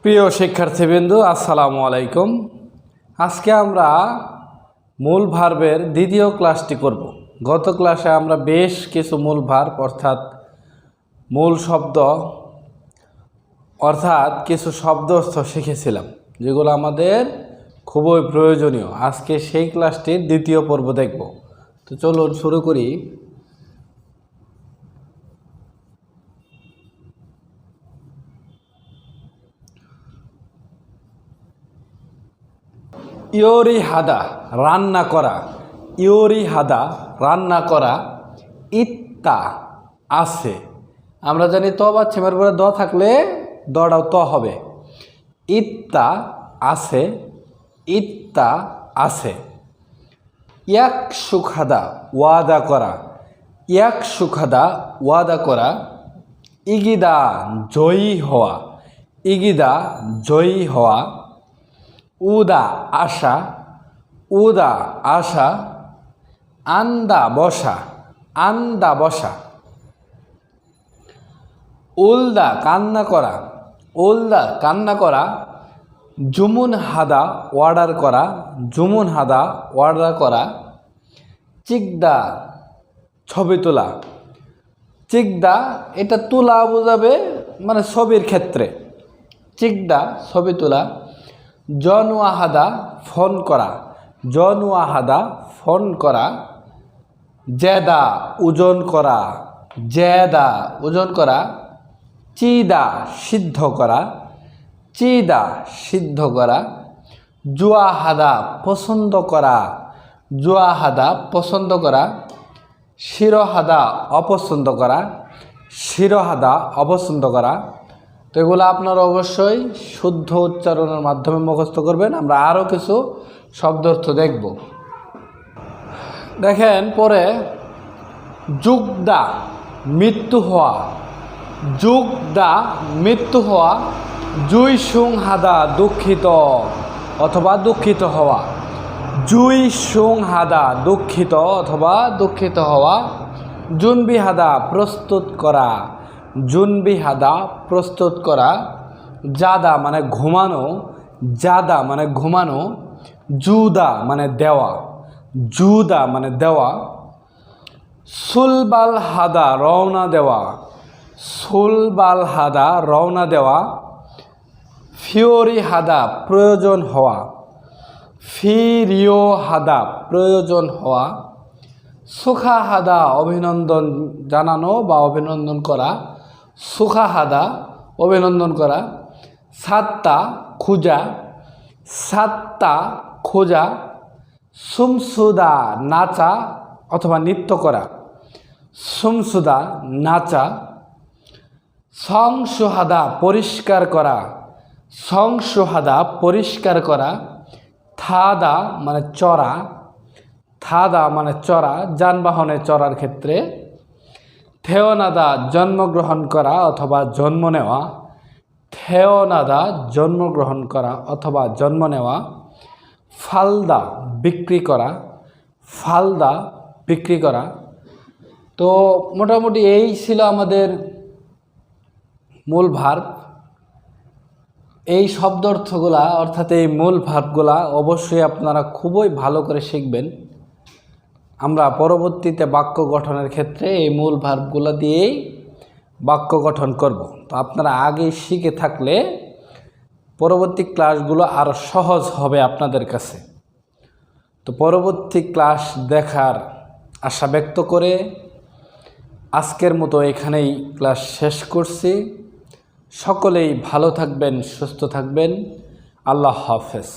প্রিয় শিক্ষার্থীবৃন্দু, আসসালামু আলাইকুম। আজকে আমরা মূল ভার্বের দ্বিতীয় ক্লাসটি করব। গত ক্লাসে আমরা বেশ কিছু মূল ভার্ব অর্থাৎ মূল শব্দ অর্থাৎ কিছু শব্দস্থ শিখেছিলাম, যেগুলো আমাদের খুবই প্রয়োজনীয়। আজকে সেই ক্লাসটির দ্বিতীয় পর্ব দেখব। তো চলুন শুরু করি। ইয়োরি হাদা রান্না করা, ইয়োরি হাদা রান্না করা, ইত্তা আছে। আমরা জানি ত বা ছেমের পরে দ থাকলে দটাও ত হবে। ইত্তা আছে, ইত্তা আছে। এক সুখাদা ওয়াদা করা, এক সুখাদা ওয়াদা করা। ইগিদা জয়ী হওয়া, ইগিদা জয়ী হওয়া। উদা আশা, উদা আশা। আন্দা বসা, আন্দা বসা। উলদা কান্না করা, উলদা কান্না করা। জুমুন হাদা অর্ডার করা, জুমুন হাদা অর্ডার করা। চিকদা ছবি তোলা, চিকদা এটা তোলা বোঝাবে, মানে ছবির ক্ষেত্রে। চিকদা ছবি তোলা। জনওয়াহাদা ফোন করা, জনওয়াহাদা ফোন করা। জেদা ওজন করা, জেদা ওজন করা। চিদা সিদ্ধ করা, চিদা সিদ্ধ করা। জুয়াহাদা পছন্দ করা, জুয়াহাদা পছন্দ করা। শিরোহাদা অপছন্দ করা, শিরোহাদা অপছন্দ করা। তো এগুলো আপনারা অবশ্যই শুদ্ধ উচ্চারণের মাধ্যমে মুখস্থ করবেন। আমরা আরও কিছু শব্দার্থ দেখব। দেখেন পরে যুগদা মৃত্যু হওয়া, যুগদা মৃত্যু হওয়া। জুই সুং হাদা দুঃখিত অথবা দুঃখিত হওয়া, জুই সুং হাদা দুঃখিত অথবা দুঃখিত হওয়া। জুনবি হাদা প্রস্তুত করা, জুনবি হাদা প্রস্তুত করা। জাদা মানে ঘুমানো, জাদা মানে ঘুমানো। জুদা মানে দেওয়া, জুদা মানে দেওয়া। সুলবাল হাদা রওনা দেওয়া, সুলবাল হাদা রওনা দেওয়া। ফিওরি হাদা প্রয়োজন হওয়া, ফিরিও হাদা প্রয়োজন হওয়া। সুখা হাদা অভিনন্দন জানানো বা অভিনন্দন করা, সুখা হাদা অভিনন্দন করা। সাত্তা খোঁজা, সাত্তা খোঁজা। সুমসুদা নাচা অথবা নৃত্য করা, সুমসুদা নাচা। সংসুহাদা পরিষ্কার করা, সংসুহাদা পরিষ্কার করা। থাদা মানে চড়া, থাদা মানে চড়া, যানবাহনে চড়ার ক্ষেত্রে। থেওনাদা জন্মগ্রহণ করা অথবা জন্ম নেওয়া, থেওনাদা জন্মগ্রহণ করা অথবা জন্ম নেওয়া। ফালদা বিক্রি করা, ফালদা বিক্রি করা। তো মোটামুটি এই ছিল আমাদের মূল ভার্ব। এই শব্দার্থগুলা অর্থাৎ এই মূল ভার্বগুলা অবশ্যই আপনারা খুবই ভালো করে শিখবেন। আমরা পরবর্তীতে বাক্য গঠনের ক্ষেত্রে এই মূল ভার্বগুলো দিয়েই বাক্য গঠন করব। তো আপনারা আগেই শিখে থাকলে পরবর্তী ক্লাসগুলো আরও সহজ হবে আপনাদের কাছে। তো পরবর্তী ক্লাস দেখার আশা ব্যক্ত করে আজকের মতো এখানেই ক্লাস শেষ করছি। সকলেই ভালো থাকবেন, সুস্থ থাকবেন। আল্লাহ হাফেজ।